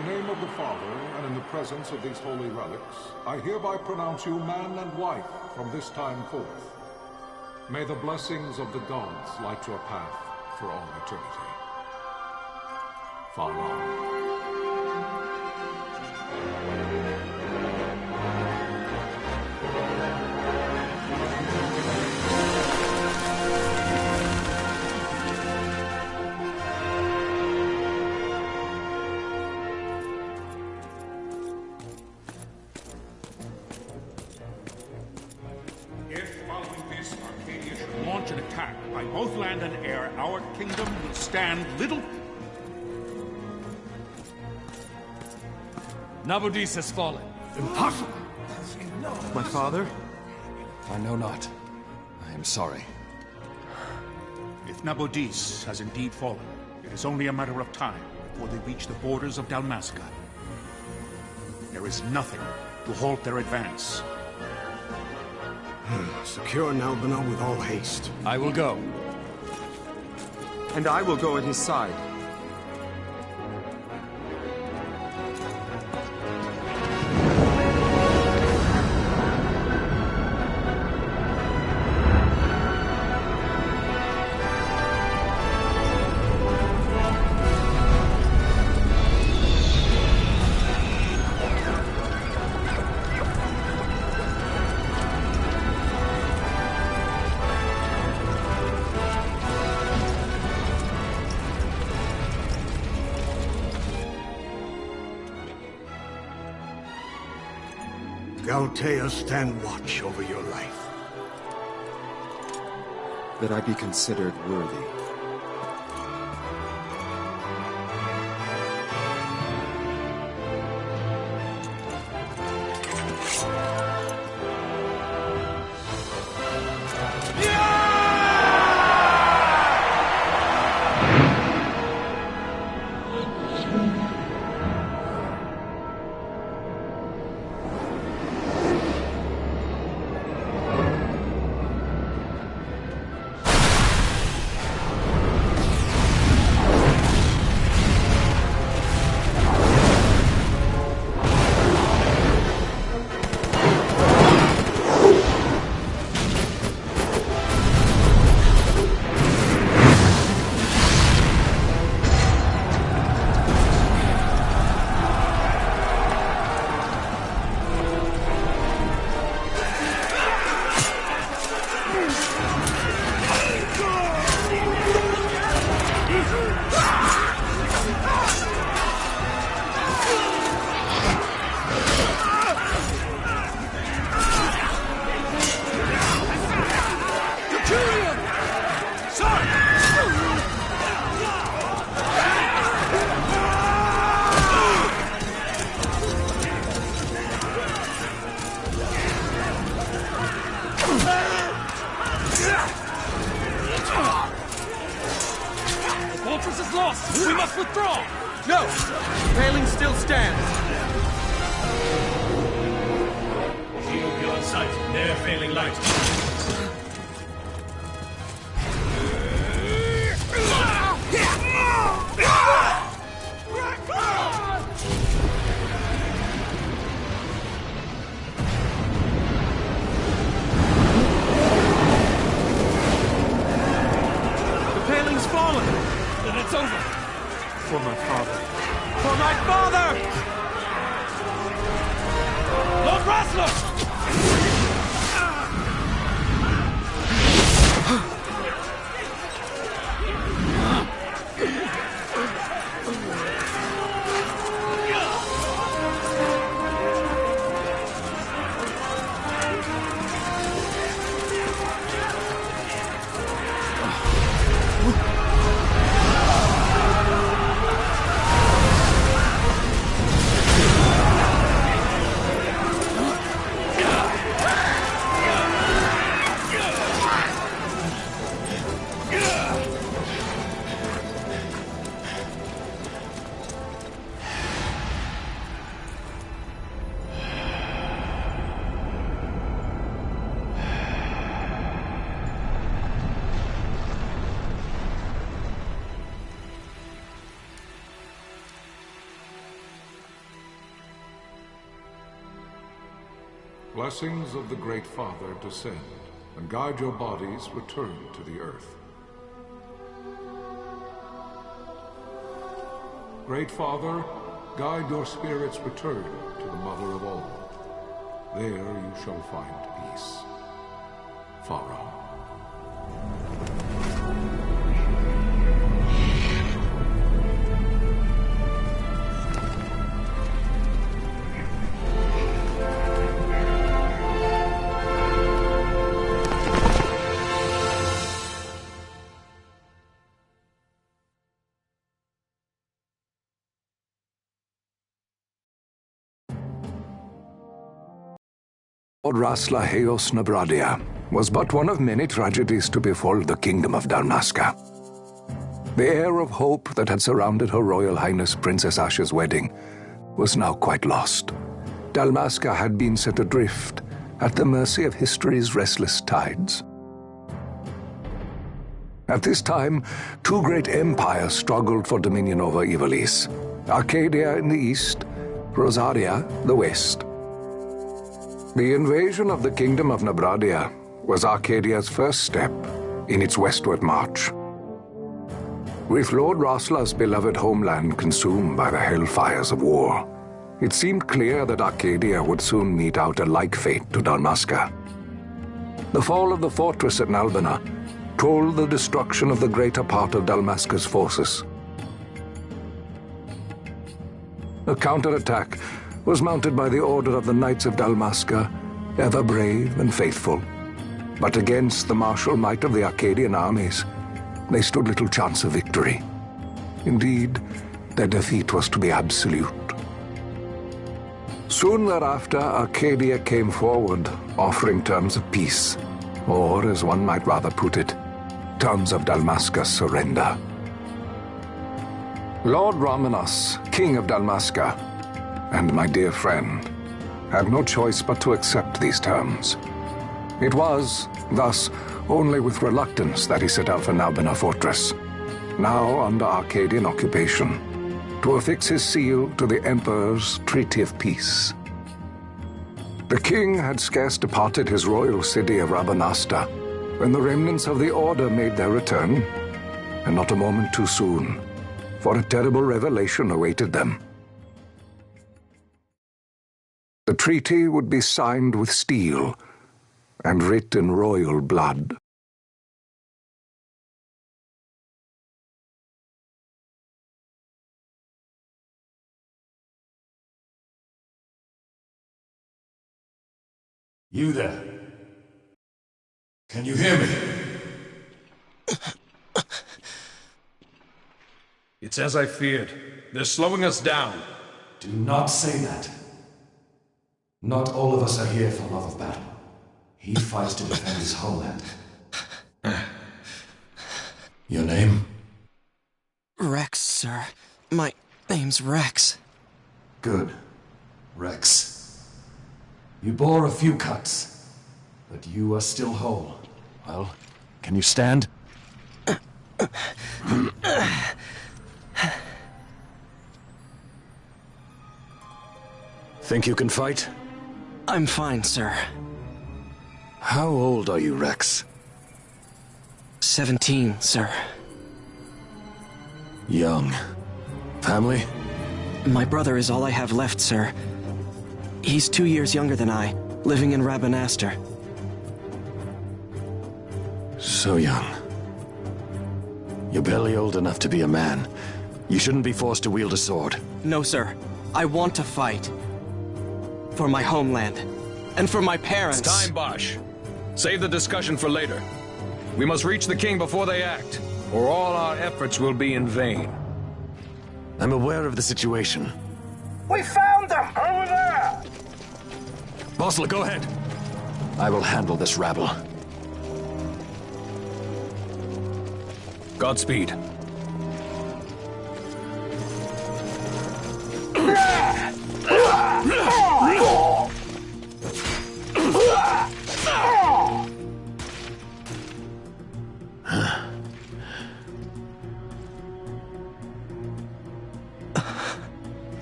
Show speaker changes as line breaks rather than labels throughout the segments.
the name of the Father, and in the presence of these holy relics, I hereby pronounce you man and wife from this time forth. May the blessings of the gods light your path for all eternity. Farewell.
An attack by both land and air, our kingdom will stand little.
Nabudis has fallen.
Impossible!
My father?
I know not. I am sorry.
If Nabudis has indeed fallen, it is only a matter of time before they reach the borders of Dalmasca. There is nothing to halt their advance.
Secure Nalbina with all haste.
I will go.
And I will go at his side.
Galtea, stand watch over your life.
That I be considered worthy.
We must withdraw!
No! Paling still stands!
Shield your sight, ne'er failing light.
The paling's fallen!
Then it's over!
For my father. For my father!
Lord Rasler!
Blessings of the Great Father descend, and guide your bodies return to the earth. Great Father, guide your spirits return to the Mother of all. There you shall find peace. Pharaoh.
Lord Rasla Heos Nabradia was but one of many tragedies to befall the kingdom of Dalmasca. The air of hope that had surrounded Her Royal Highness Princess Asha's wedding was now quite lost. Dalmasca had been set adrift at the mercy of history's restless tides. At this time, two great empires struggled for dominion over Ivalice: Arcadia in the east, Rosaria the west. The invasion of the Kingdom of Nabradia was Arcadia's first step in its westward march. With Lord Rasla's beloved homeland consumed by the hellfires of war, it seemed clear that Arcadia would soon mete out a like fate to Dalmasca. The fall of the fortress at Nalbina told the destruction of the greater part of Dalmasca's forces. A counterattack was mounted by the order of the Knights of Dalmasca, ever brave and faithful. But against the martial might of the Arcadian armies, they stood little chance of victory. Indeed, their defeat was to be absolute. Soon thereafter, Arcadia came forward, offering terms of peace, or, as one might rather put it, terms of Dalmasca's surrender. Lord Ramenas, King of Dalmasca, and my dear friend, had no choice but to accept these terms. It was, thus, only with reluctance that he set out for Nalbina Fortress, now under Arcadian occupation, to affix his seal to the Emperor's Treaty of Peace. The king had scarce departed his royal city of Rabanasta when the remnants of the Order made their return, and not a moment too soon, for a terrible revelation awaited them. The treaty would be signed with steel and writ in royal blood.
You there? Can you hear me?
It's as I feared. They're slowing us down.
Do not say that. Not all of us are here for love of battle. He fights to defend his homeland. Your name?
Rex, sir. My name's Rex.
Good. Rex. You bore a few cuts, but you are still whole. Well, can you stand? Think you can fight?
I'm fine, sir.
How old are you, Rex?
17, sir.
Young. Family?
My brother is all I have left, sir. He's 2 years younger than I, living in Rabanastre.
So young. You're barely old enough to be a man. You shouldn't be forced to wield a sword.
No, sir. I want to fight. For my homeland. And for my parents.
It's time, Bosch. Save the discussion for later. We must reach the king before they act, or all our efforts will be in vain.
I'm aware of the situation.
We found them! Over there!
Bossler, go ahead. I will handle this rabble.
Godspeed.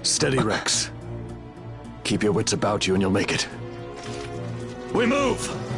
Steady, Rex. Keep your wits about you and you'll make it.
We move!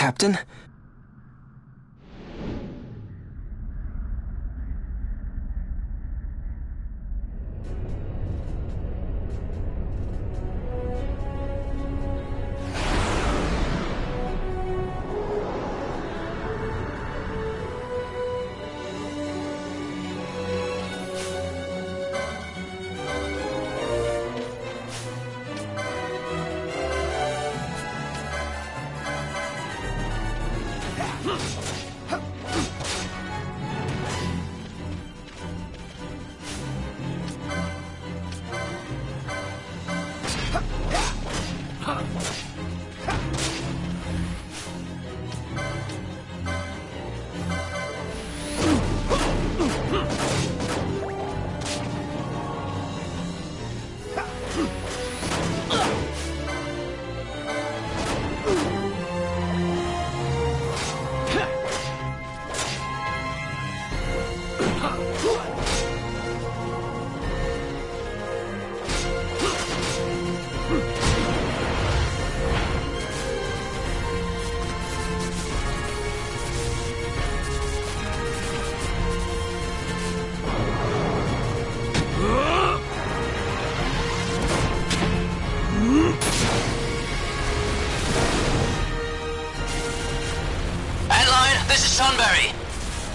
Captain?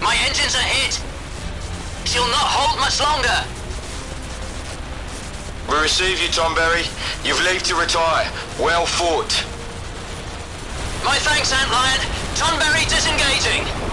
My engines are hit. She'll not hold much longer.
We receive you, Tonberry. You've leave to retire. Well fought.
My thanks, Antlion. Tonberry disengaging.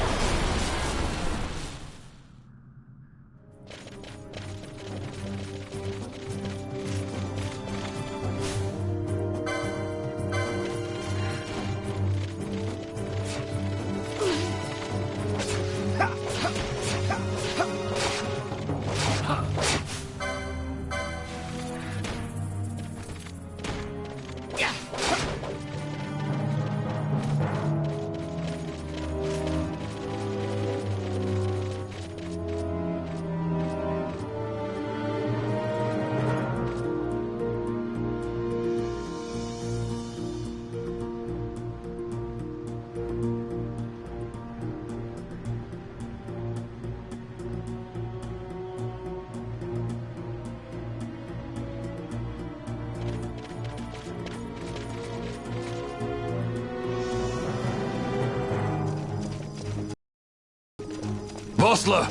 Vossler!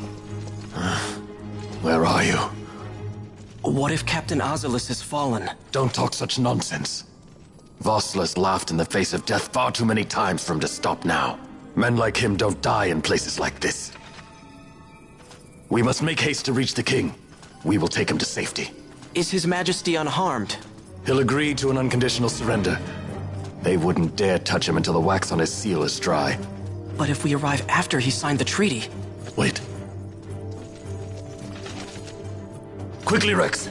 Where are you?
What if Captain Oculus has fallen?
Don't talk such nonsense. Vossler's laughed in the face of death far too many times for him to stop now. Men like him don't die in places like this. We must make haste to reach the king. We will take him to safety.
Is His Majesty unharmed?
He'll agree to an unconditional surrender. They wouldn't dare touch him until the wax on his seal is dry.
But if we arrive after he signed the treaty...
Wait. Quickly, Rex!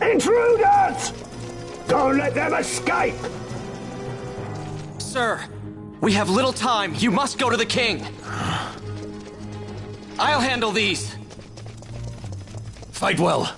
Intruders! Don't let them escape!
Sir, we have little time. You must go to the king. I'll handle these.
Fight well.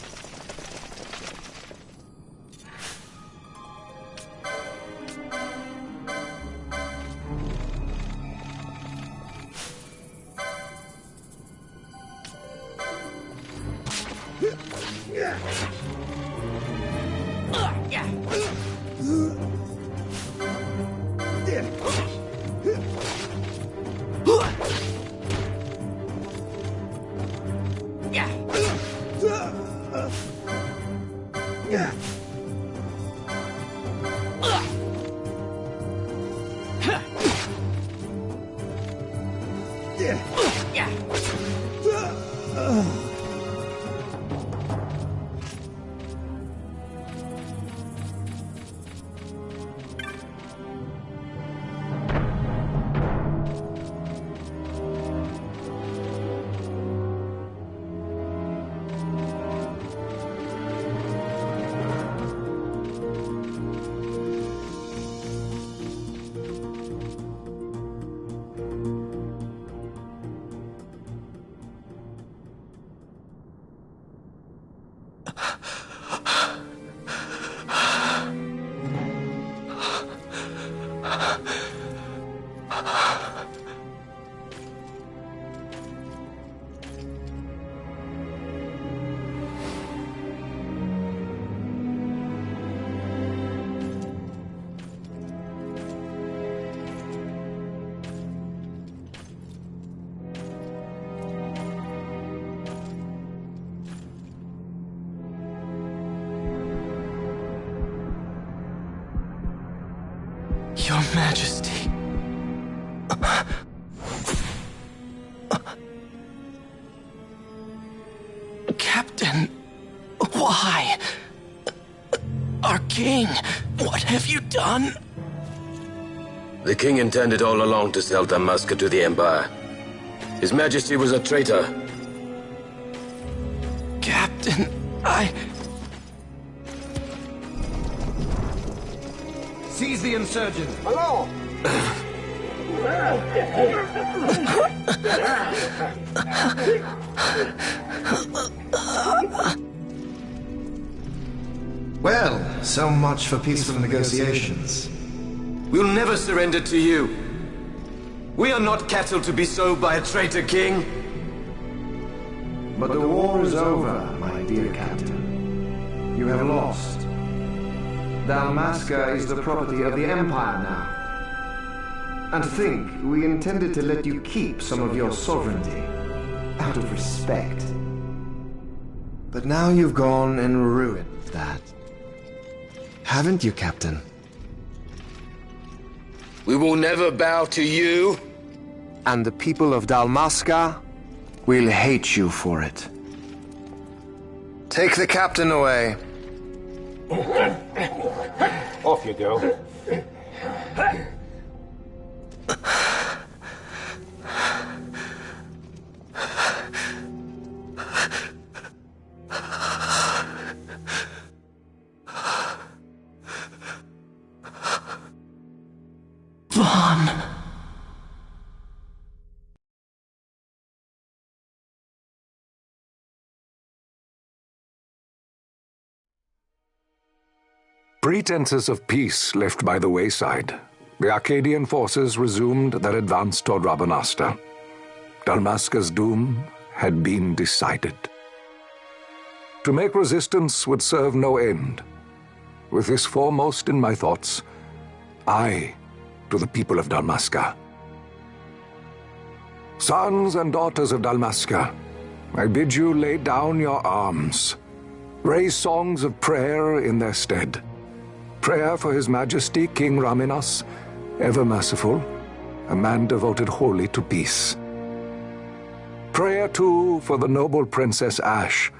Your Majesty. Captain, why? Our king, what have you done?
The king intended all along to sell Damaska to the Empire. His Majesty was a traitor.
Captain,
Seize the insurgent!
Hello!
Well, so much for peaceful negotiations.
We'll never surrender to you. We are not cattle to be sold by a traitor king.
But the war is over, my dear Captain. You have lost. Dalmasca is the property of the Empire now. And to think, we intended to let you keep some of your sovereignty, out of respect. But now you've gone and ruined that. Haven't you, Captain?
We will never bow to you.
And the people of Dalmasca will hate you for it. Take the captain away.
Off you go.
Vaughn.
Pretenses of peace left by the wayside, the Arcadian forces resumed their advance toward Rabanasta. Dalmasca's doom had been decided. To make resistance would serve no end. With this foremost in my thoughts, I to the people of Dalmasca. Sons and daughters of Dalmasca, I bid you lay down your arms. Raise songs of prayer in their stead. Prayer for His Majesty King Raminas, ever merciful, a man devoted wholly to peace. Prayer, too, for the noble Princess Ash,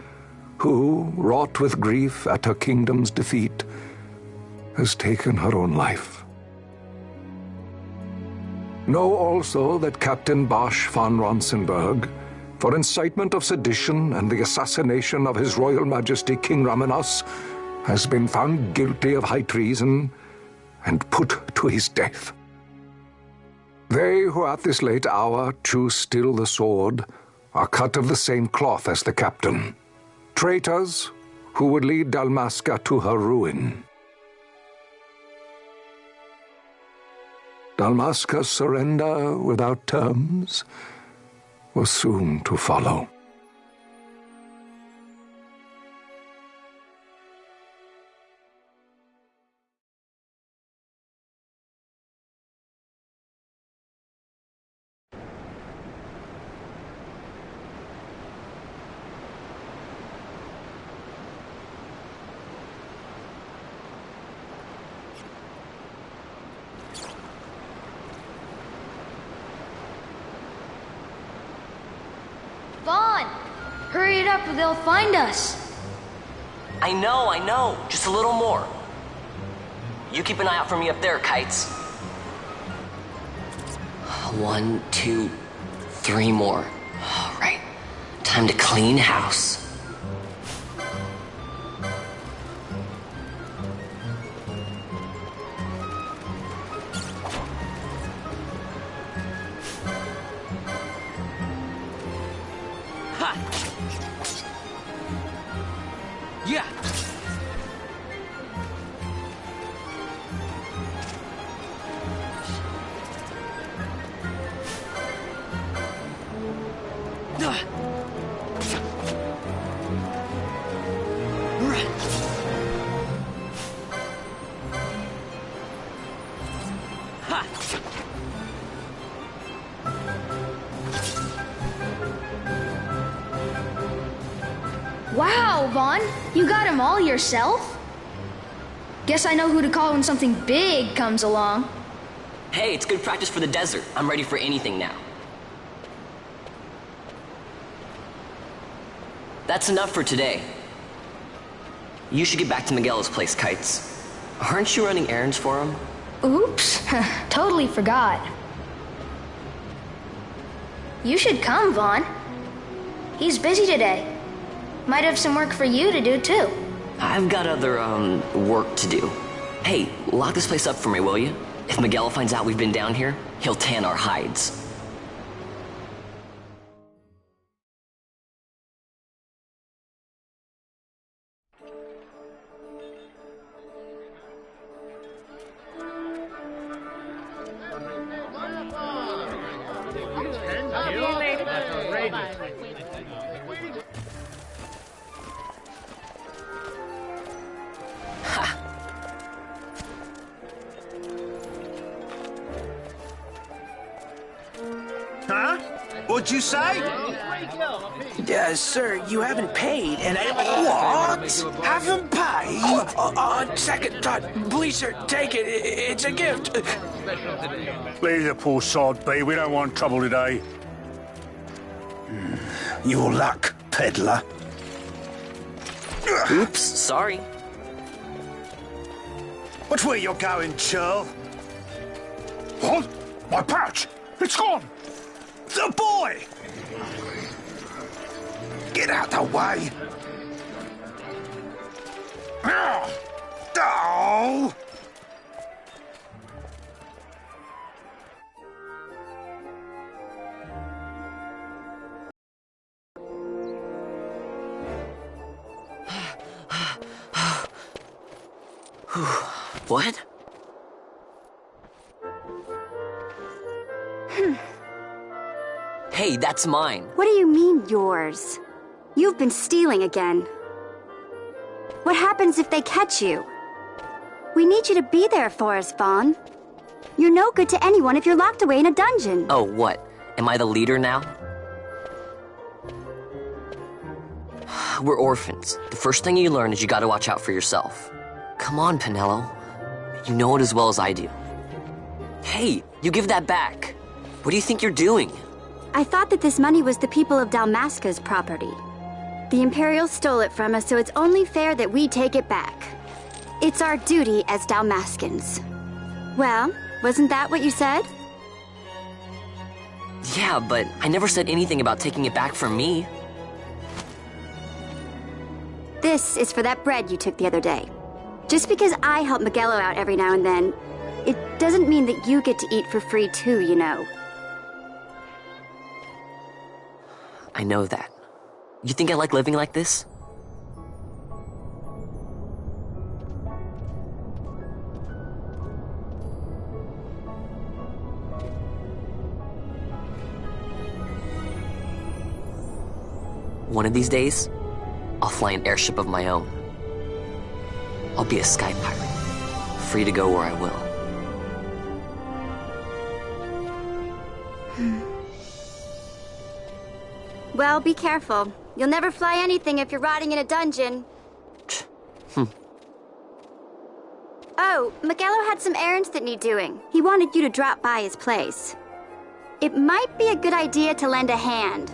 who, wrought with grief at her kingdom's defeat, has taken her own life. Know also that Captain Bosch von Ronsenberg, for incitement of sedition and the assassination of His Royal Majesty King Raminas, has been found guilty of high treason and put to his death. They who at this late hour choose still the sword are cut of the same cloth as the captain, traitors who would lead Dalmasca to her ruin. Dalmasca's surrender without terms was soon to follow.
Vaughn! Hurry it up or they'll find us!
I know. Just a little more. You keep an eye out for me up there, Kites. 1, 2, 3 more. All right. Time to clean house.
Yeah.
Wow, Vaughn! You got him all yourself? Guess I know who to call when something big comes along.
Hey, it's good practice for the desert. I'm ready for anything now. That's enough for today. You should get back to Miguel's place, Kites. Aren't you running errands for him?
Oops, totally forgot. You should come, Vaughn. He's busy today. Might have some work for you to do, too.
I've got other, work to do. Hey, lock this place up for me, will you? If Miguel finds out we've been down here, he'll tan our hides.
Huh? What'd you say?
Sir, you haven't paid, and I... What? Haven't paid? On second thought, please, sir, take it. It's a gift.
Leave the poor sod be. We don't want trouble today.
Your luck, peddler.
Oops, sorry.
Watch where you're going, churl.
What? My pouch! It's gone!
The boy! Get out the way! Oh!
What? Hey, that's mine.
What do you mean, yours? You've been stealing again. What happens if they catch you? We need you to be there for us, Vaughn. You're no good to anyone if you're locked away in a dungeon.
Oh, what? Am I the leader now? We're orphans. The first thing you learn is you gotta watch out for yourself. Come on, Pinello. You know it as well as I do. Hey, you give that back. What do you think you're doing?
I thought that this money was the people of Dalmasca's property. The Imperials stole it from us, so it's only fair that we take it back. It's our duty as Dalmascans. Well, wasn't that what you said?
Yeah, but I never said anything about taking it back from me.
This is for that bread you took the other day. Just because I help Miguelo out every now and then, it doesn't mean that you get to eat for free too, you know.
I know that. You think I like living like this? One of these days, I'll fly an airship of my own. I'll be a sky pirate, free to go where I will.
Well, be careful. You'll never fly anything if you're rotting in a dungeon. Oh, Miguelo had some errands that need doing. He wanted you to drop by his place. It might be a good idea to lend a hand.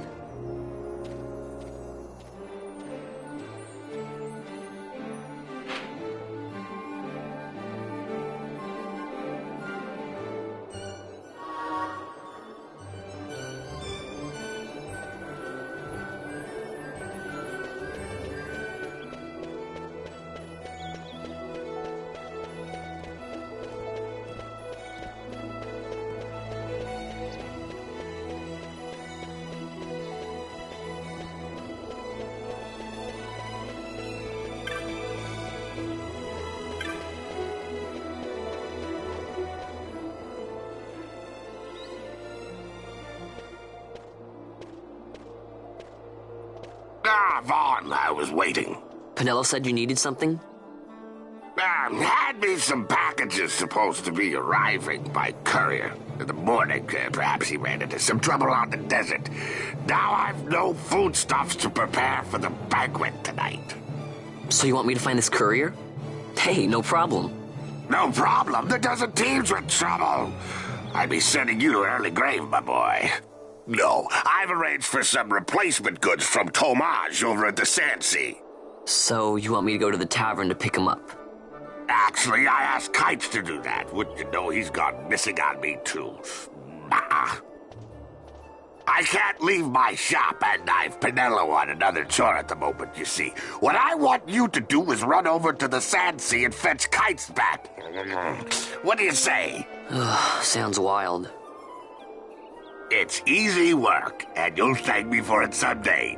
Vaughn, I was waiting.
Pinello said you needed something?
Had me some packages supposed to be arriving by courier in the morning. Perhaps he ran into some trouble on the desert. Now I've no foodstuffs to prepare for the banquet tonight.
So you want me to find this courier? Hey, no problem.
No problem. The desert teems with trouble. I'd be sending you to an early grave, my boy. No, I've arranged for some replacement goods from Tomage over at the Sandsea.
So, you want me to go to the tavern to pick him up?
Actually, I asked Kites to do that. Wouldn't you know he's gone missing on me, too? Nah. I can't leave my shop and I've Pinello on another chore at the moment, you see. What I want you to do is run over to the Sandsea and fetch Kites back. What do you say?
Sounds wild.
It's easy work, and you'll thank me for it someday.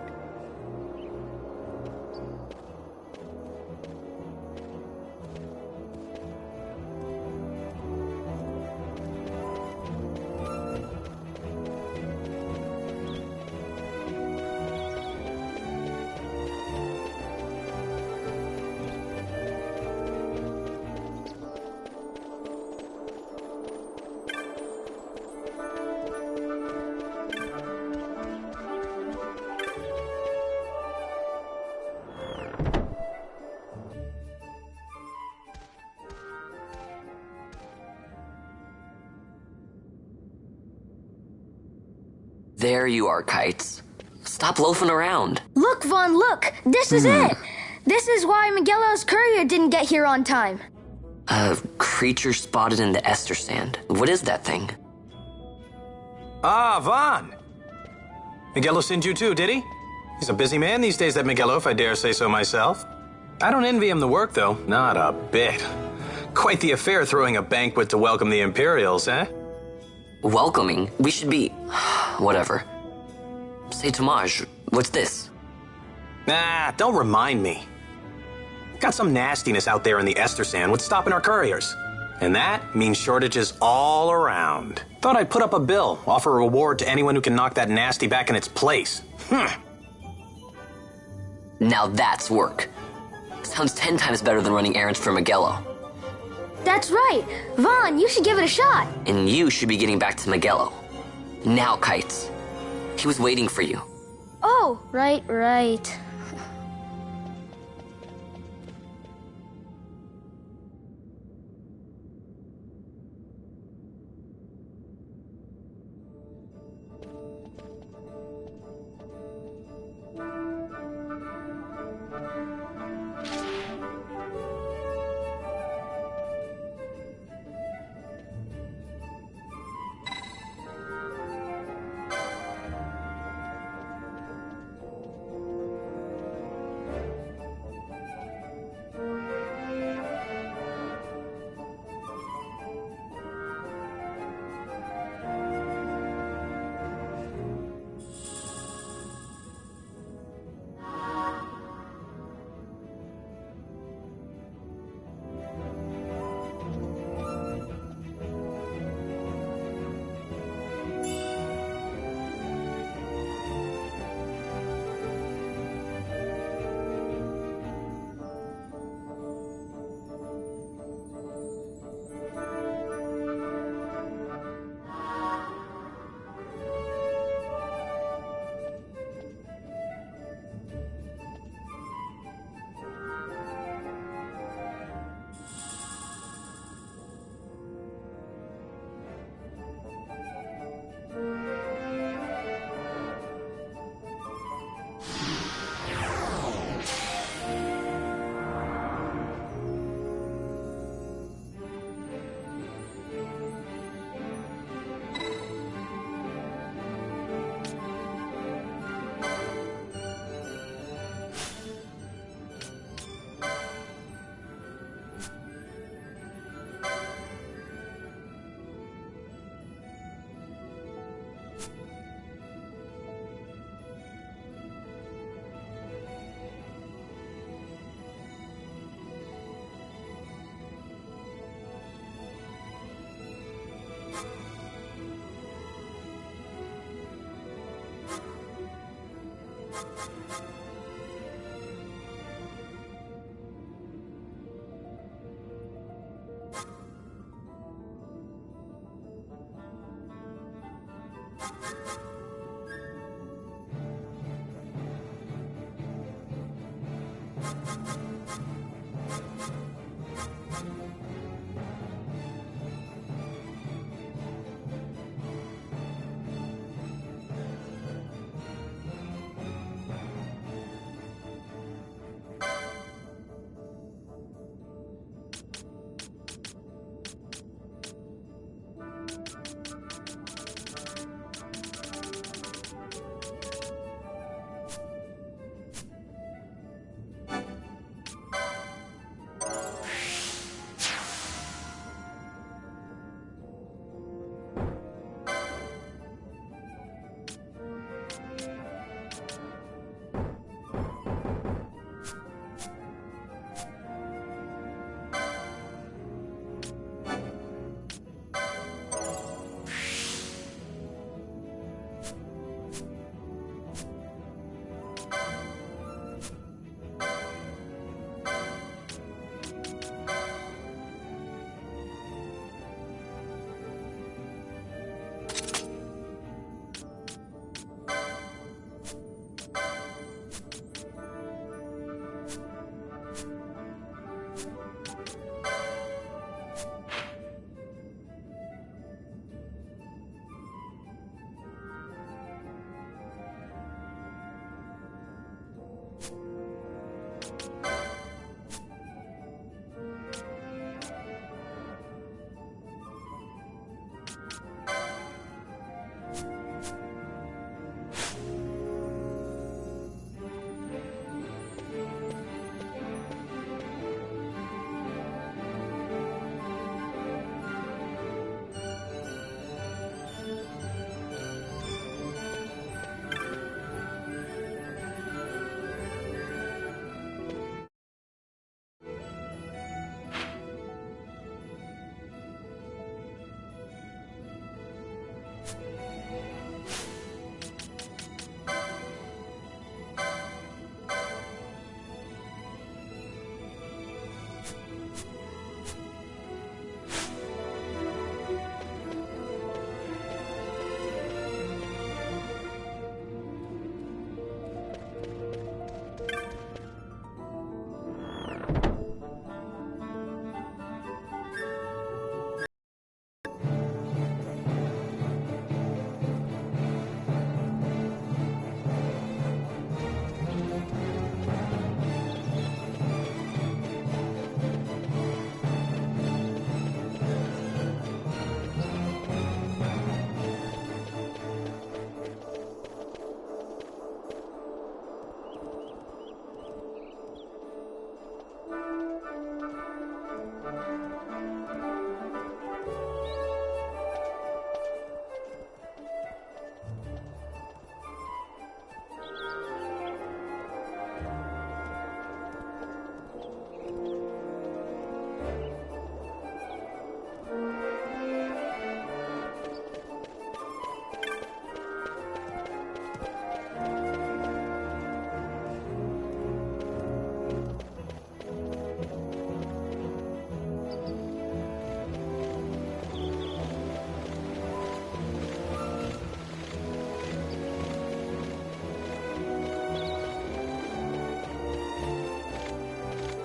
There you are, Kites. Stop loafing around.
Look, Vaughn, look! This is it! This is why Miguelo's courier didn't get here on time.
A creature spotted in the Ester Sand. What is that thing?
Ah, Vaughn! Miguelo sent you too, did he? He's a busy man these days, that Miguelo, if I dare say so myself. I don't envy him the work, though. Not a bit. Quite the affair throwing a banquet to welcome the Imperials, eh?
Welcoming? We should be... whatever. Say, Tomage, what's this?
Nah, don't remind me. Got some nastiness out there in the Ester Sand. What's stopping our couriers? And that means shortages all around. Thought I'd put up a bill, offer a reward to anyone who can knock that nasty back in its place.
Now that's work. Sounds 10 times better than running errands for Miguelo.
That's right! Vaughn, you should give it a shot!
And you should be getting back to Miguelo. Now, Kites. He was waiting for you.
Oh, right.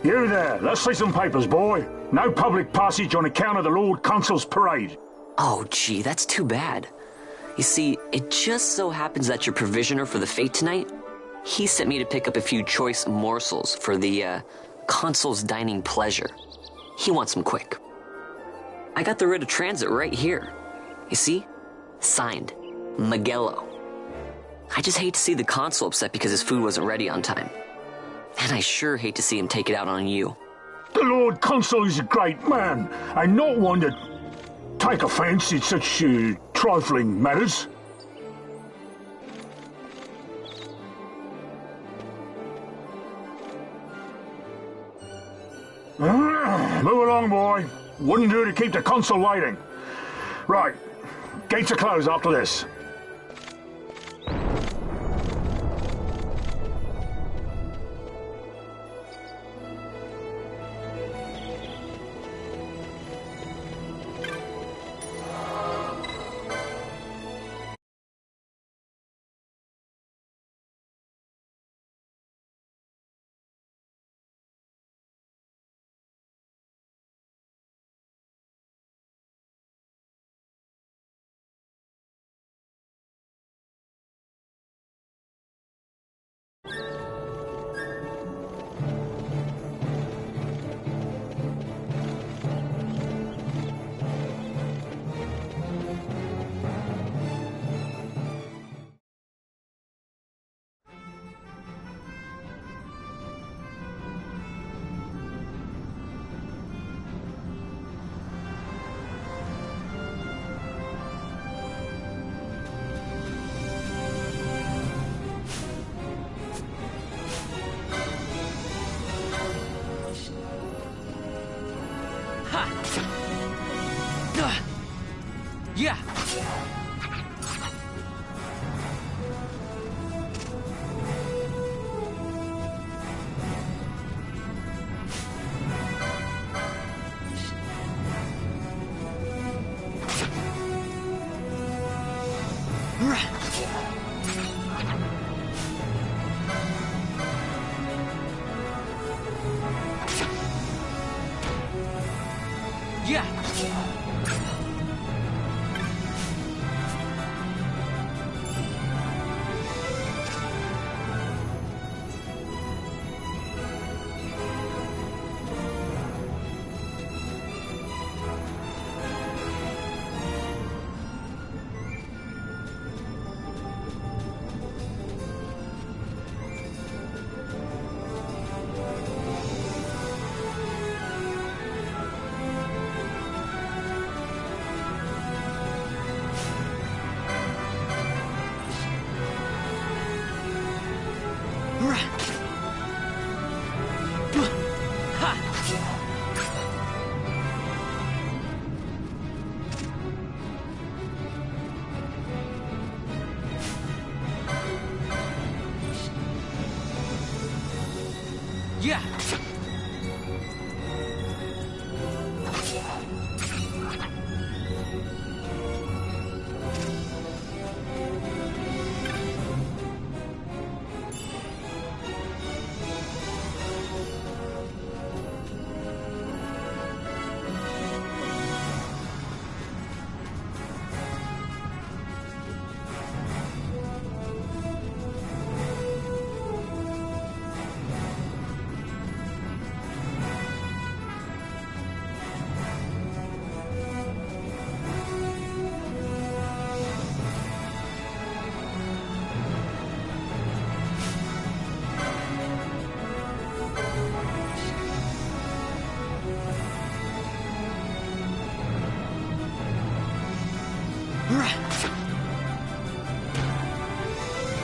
You there, let's see some papers, boy. No public passage on account of the Lord Consul's parade.
Oh, gee, that's too bad. You see, it just so happens that your provisioner for the fete tonight, he sent me to pick up a few choice morsels for the, Consul's dining pleasure. He wants them quick. I got the writ of transit right here. You see? Signed, Magello. I just hate to see the Consul upset because his food wasn't ready on time. And I sure hate to see him take it out on you.
The Lord Consul is a great man, and not one to take offence in such trifling matters. Move along, boy. Wouldn't do to keep the Consul waiting. Right. Gates are closed after this.
Yeah. Yeah.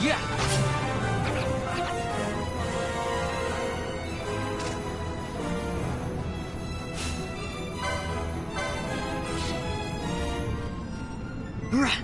Yeah. Yeah.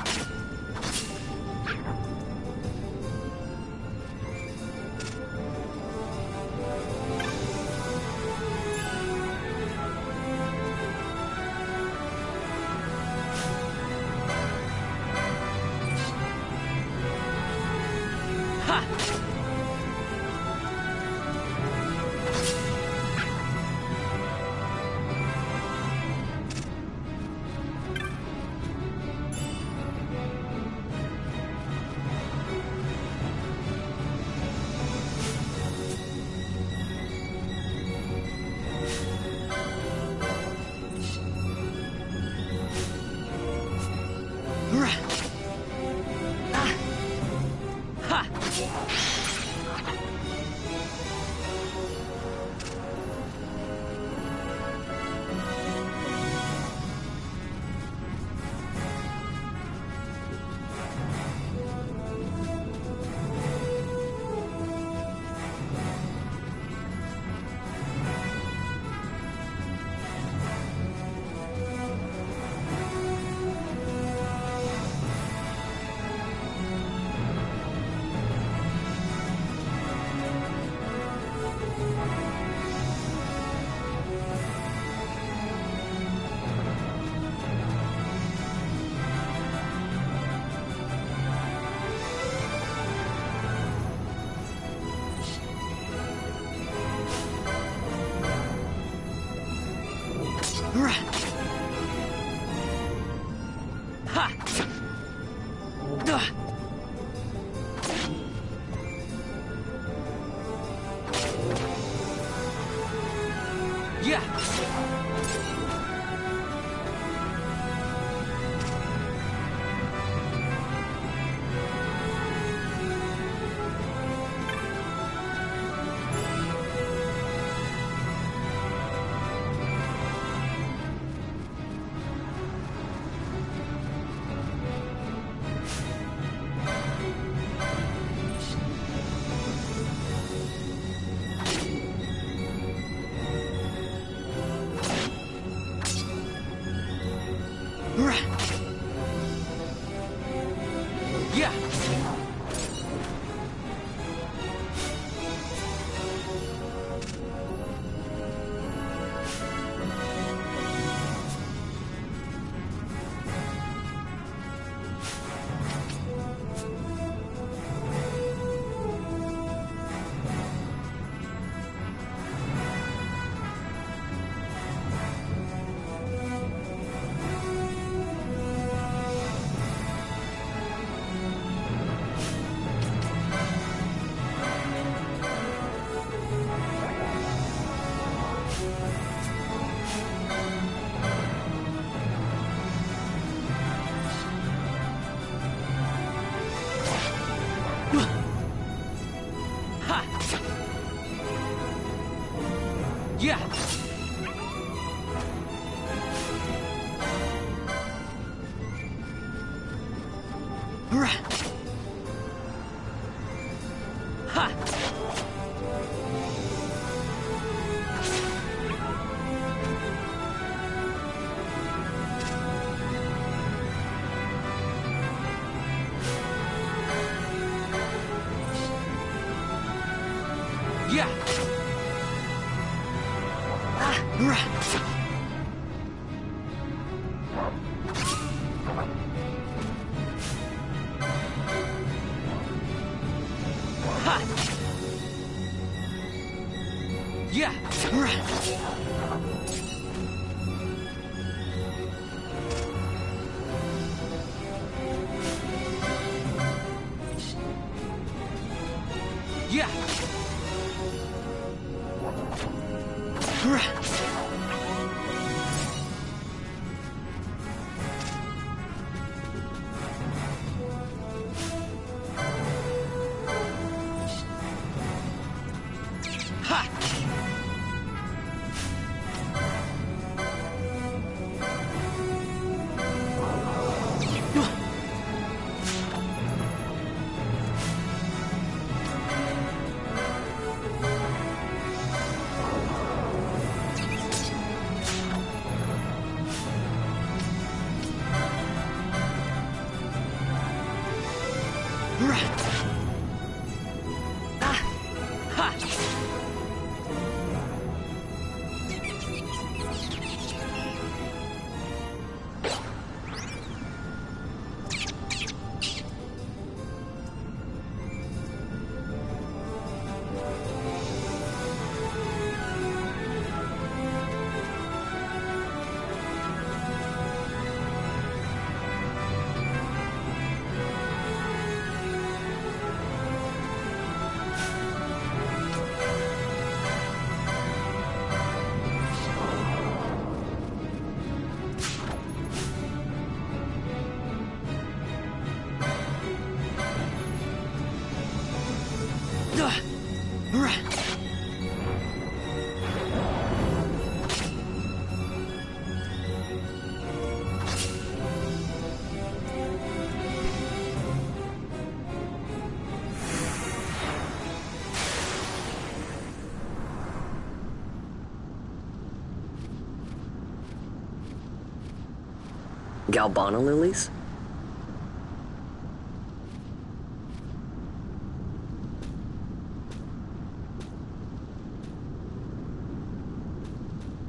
Galbana lilies?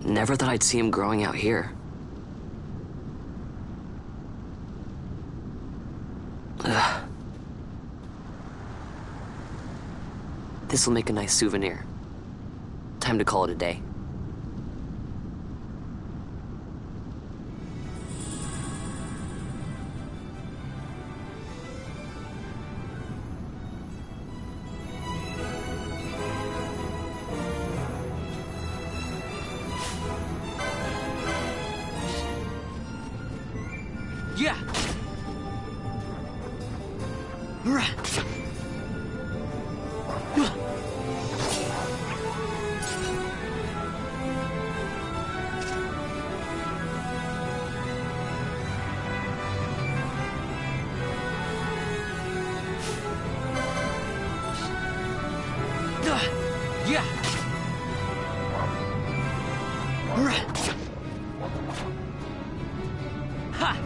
Never thought I'd see him growing out here. Ugh. This'll make a nice souvenir. Time to call it a day.
Yeah. Ha!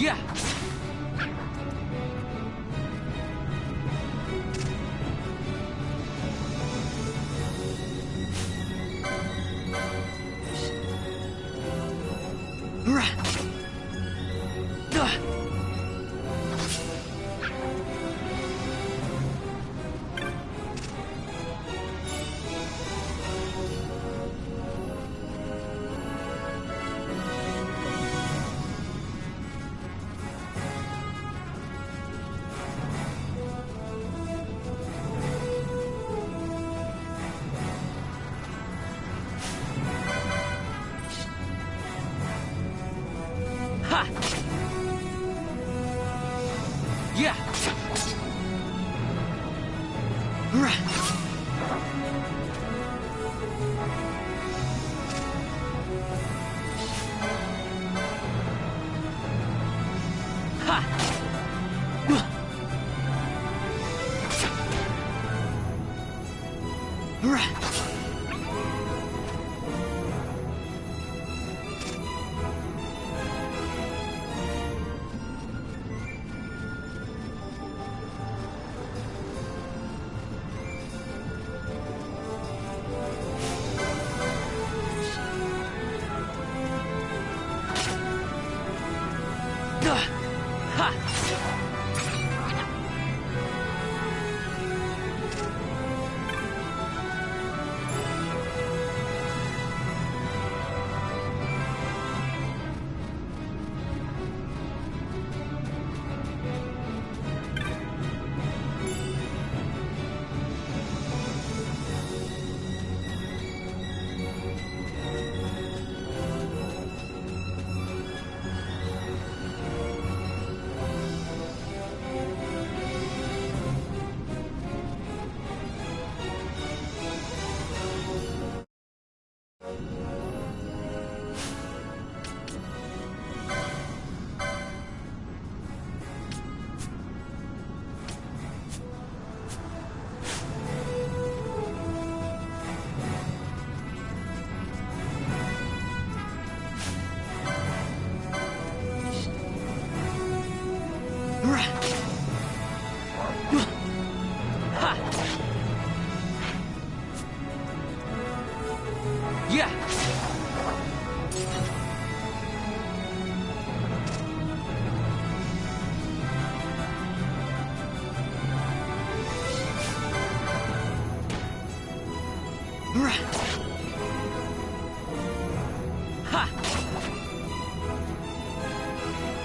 Yeah. Ha! Yeah!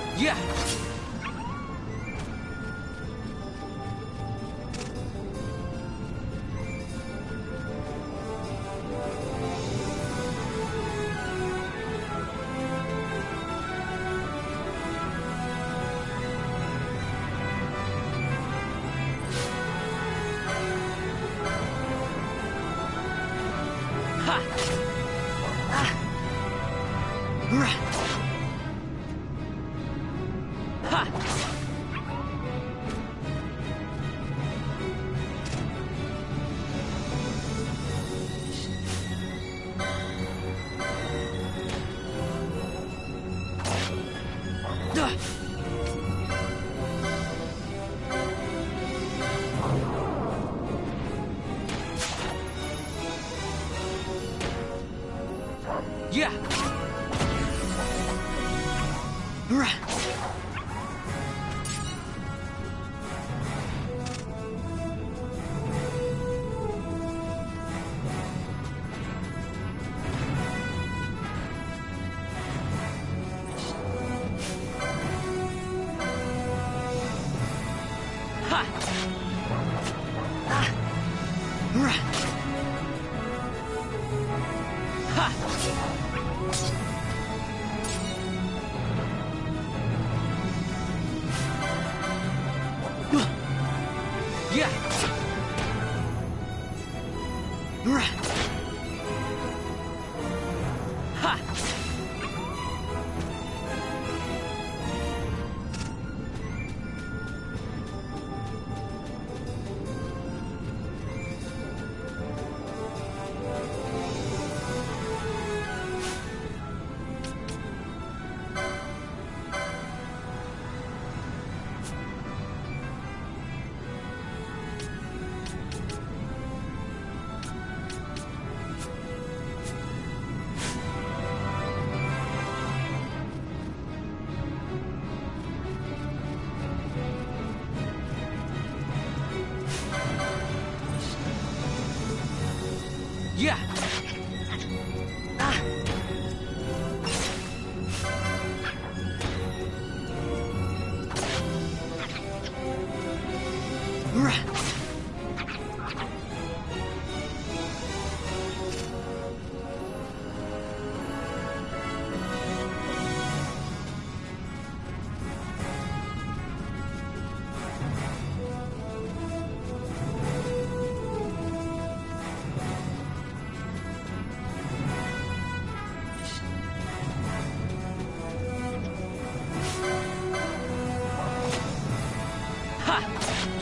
Yeah! Yeah!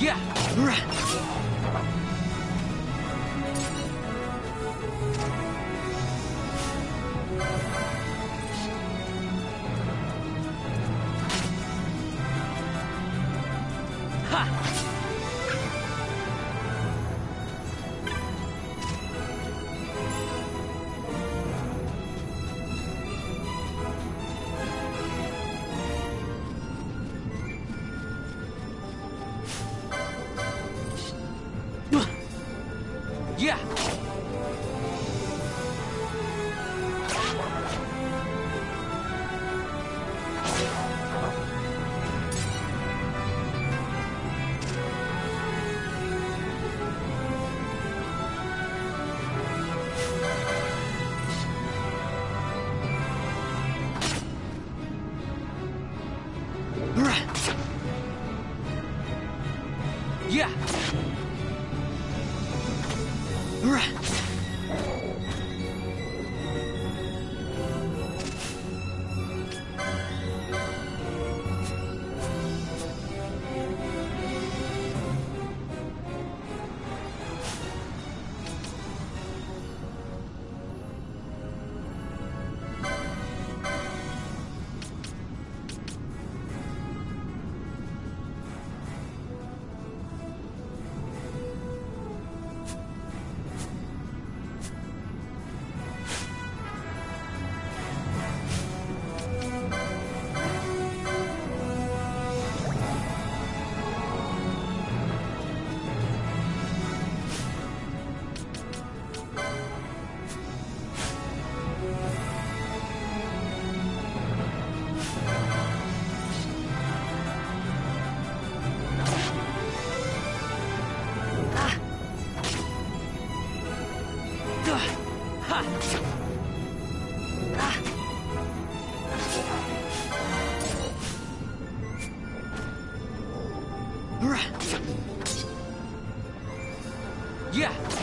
Yeah! Yeah! Yeah! Yeah!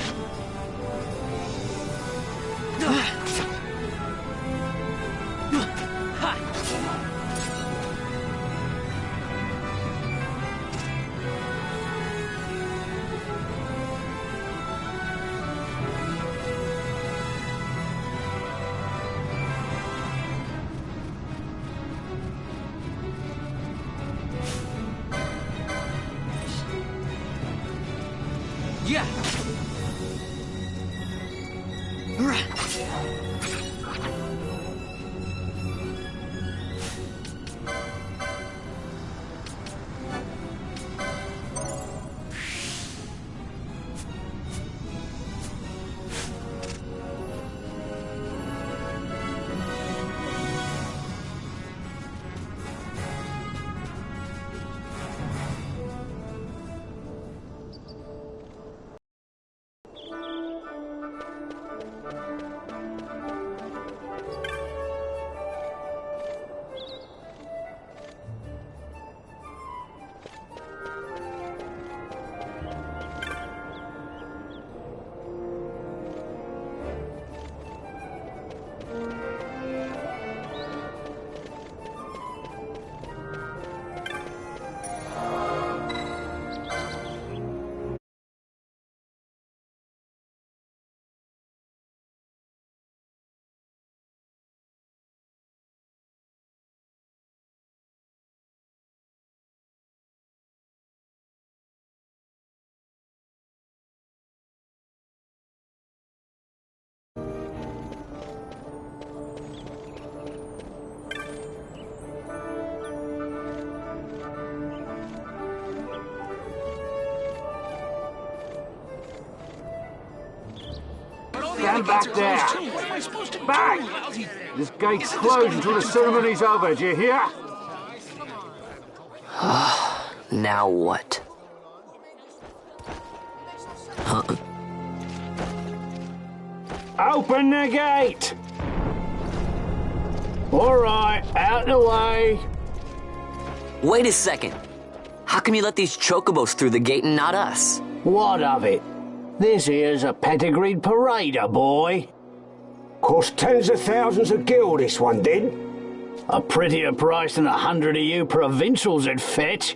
Stand back there! Back! This gate's closed until the ceremony's over, do you hear?
Now what?
Open the gate! All right, out the way.
Wait a second. How come you let these chocobos through the gate and not us?
What of it? This here's a pedigreed parader, boy. Cost tens of thousands of gil, this one did. A prettier price than 100 of you provincials would fetch.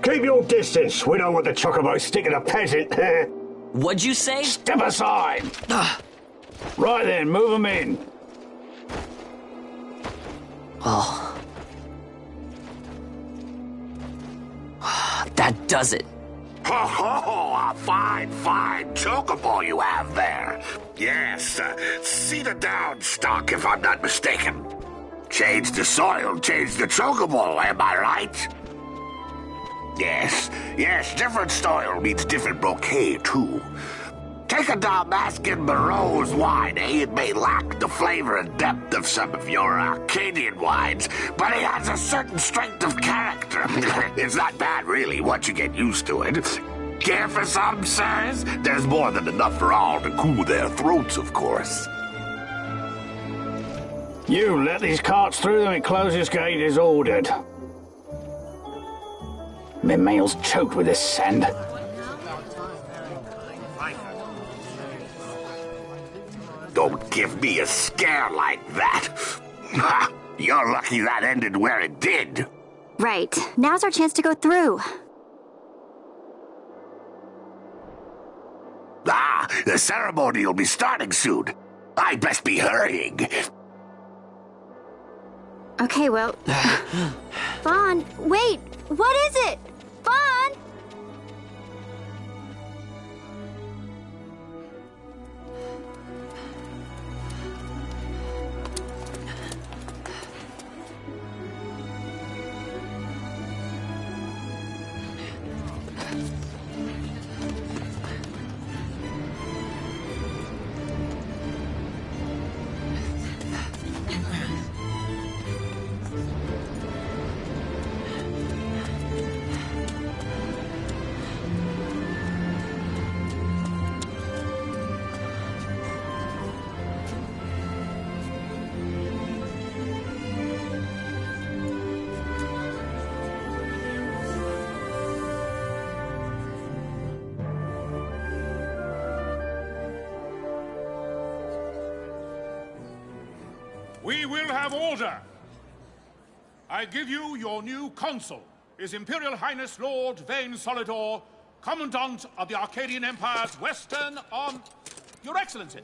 Keep your distance. We don't want the chocobo sticking a peasant.
What'd you say?
Step aside. Right then, move them in.
Oh. That does it.
Oh, a fine chocobo you have there. Yes, cedar down stock, if I'm not mistaken. Change the soil, change the chocobo, am I right? Yes, different soil means different bouquet, too. Take a Dalmascan Barrow's wine, eh? It may lack the flavor and depth of some of your Arcadian wines, but it has a certain strength of character. It's not bad, really, once you get used to it. Care for some, sirs? There's more than enough for all to cool their throats, of course.
You let these carts through and close this gate as ordered. My mail's choked with this sand.
Don't give me a scare like that. You're lucky that ended where it did.
Right. Now's our chance to go through.
The ceremony will be starting soon. I'd best be hurrying.
Okay, well... Vaughn, wait! What is it? Vaughn!
We will have order. I give you your new consul, His Imperial Highness Lord Vane Solidor, Commandant of the Arcadian Empire's Western Arm... Your Excellency.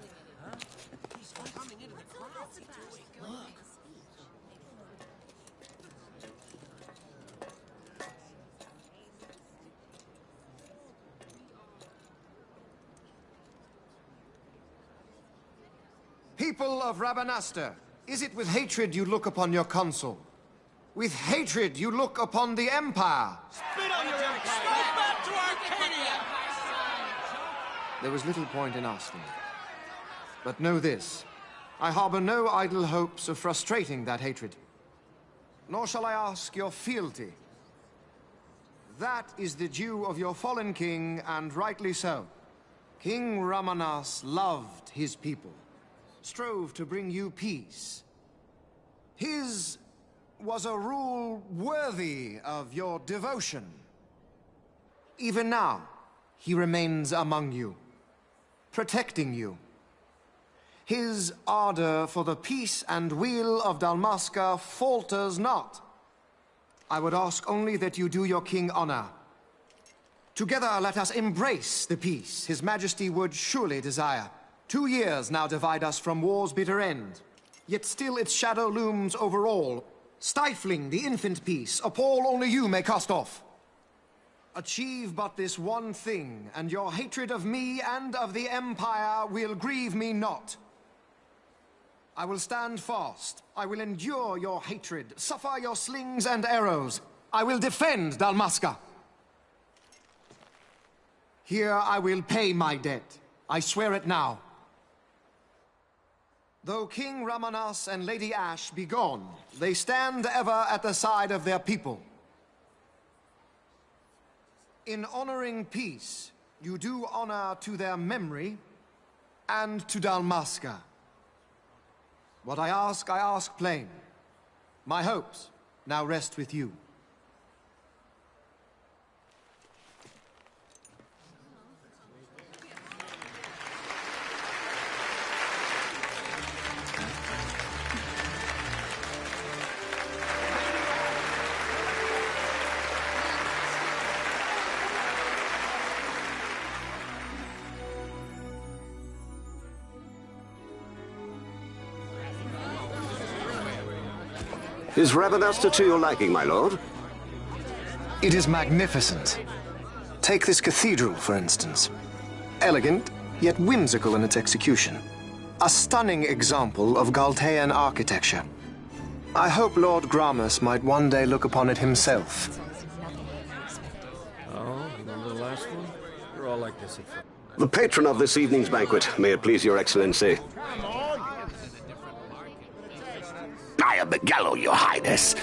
People of Rabanastre, is it with hatred you look upon your consul? With hatred you look upon the Empire?
Spit on your empire! Go back to Arcadia!
There was little point in asking. But know this, I harbor no idle hopes of frustrating that hatred. Nor shall I ask your fealty. That is the due of your fallen king, and rightly so. King Ramanas loved his people, strove to bring you peace. His was a rule worthy of your devotion. Even now, he remains among you, protecting you. His ardor for the peace and weal of Dalmasca falters not. I would ask only that you do your king honor. Together let us embrace the peace His Majesty would surely desire. 2 years now divide us from war's bitter end, yet still its shadow looms over all, stifling the infant peace a pall only you may cast off. Achieve but this one thing, and your hatred of me and of the Empire will grieve me not. I will stand fast. I will endure your hatred, suffer your slings and arrows. I will defend Dalmasca. Here I will pay my debt. I swear it now. Though King Ramanas and Lady Ash be gone, they stand ever at the side of their people. In honoring peace, you do honor to their memory, and to Dalmasca. What I ask plain. My hopes now rest with you.
Is Rabanasta to your liking, my lord?
It is magnificent. Take this cathedral, for instance. Elegant, yet whimsical in its execution. A stunning example of Galtean architecture. I hope Lord Gramus might one day look upon it himself.
Oh, remember the last one? You're all like this.
The patron of this evening's banquet, may it please your excellency.
I am Miguelo, your highness.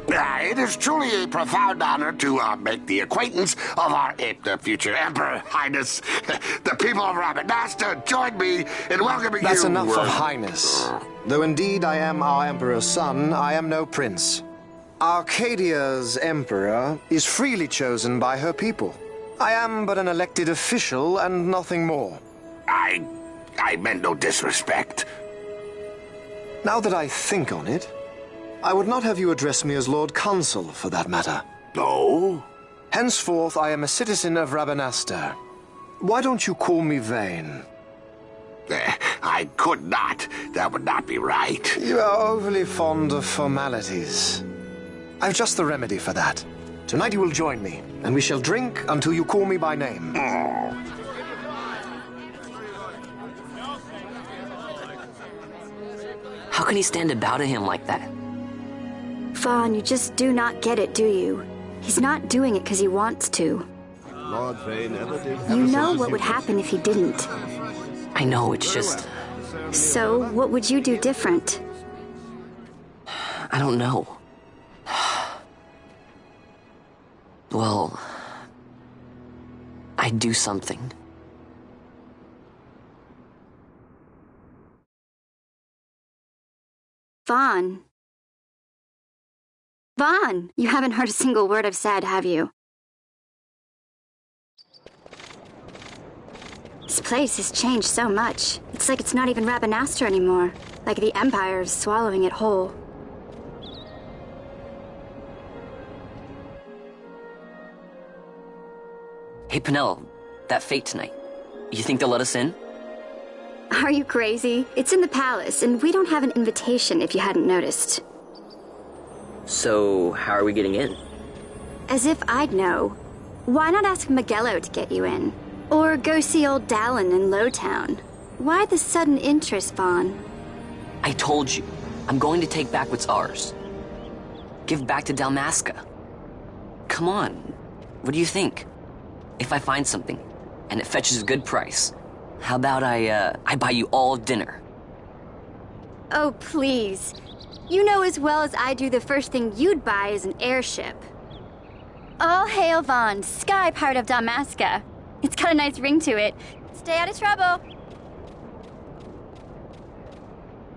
It is truly a profound honor to make the acquaintance of our future emperor, highness. The people of Rabanasta join me in welcoming
That's
you.
That's enough of highness. Though indeed I am our emperor's son, I am no prince. Arcadia's emperor is freely chosen by her people. I am but an elected official and nothing more.
I meant no disrespect.
Now that I think on it, I would not have you address me as Lord Consul, for that matter.
No?
Henceforth, I am a citizen of Rabanasta. Why don't you call me Vane?
I could not. That would not be right.
You are overly fond of formalities. I've just the remedy for that. Tonight you will join me, and we shall drink until you call me by name.
How can he stand to bow to him like that?
Vaughn, you just do not get it, do you? He's not doing it because he wants to.
Lord Vane never did.
You know what would happen if he didn't.
I know, it's just...
So, what would you do different?
I don't know. Well... I'd do something.
Vaughn. Vaughn! You haven't heard a single word I've said, have you? This place has changed so much. It's like it's not even Rabanasta anymore. Like the Empire is swallowing it whole.
Hey, Penelo, that fete tonight. You think they'll let us in?
Are you crazy? It's in the palace, and we don't have an invitation if you hadn't noticed.
So, how are we getting in?
As if I'd know. Why not ask Miguelo to get you in? Or go see old Dallin in Lowtown? Why the sudden interest, Vaughn?
I told you, I'm going to take back what's ours. Give back to Dalmasca. Come on, what do you think? If I find something, and it fetches a good price, how about I buy you all dinner?
Oh, please. You know as well as I do the first thing you'd buy is an airship. All hail Vaughn, sky part of Dalmasca. It's got a nice ring to it. Stay out of trouble.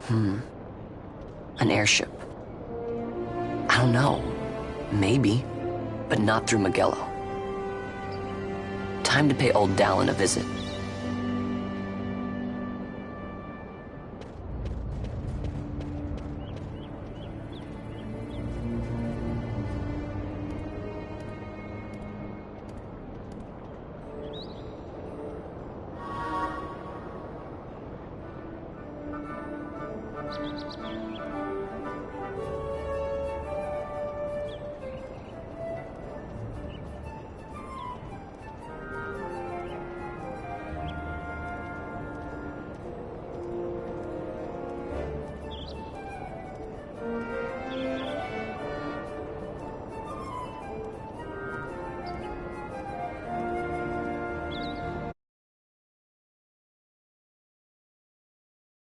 An airship. I don't know. Maybe, but not through Miguelo. Time to pay old Dallin a visit.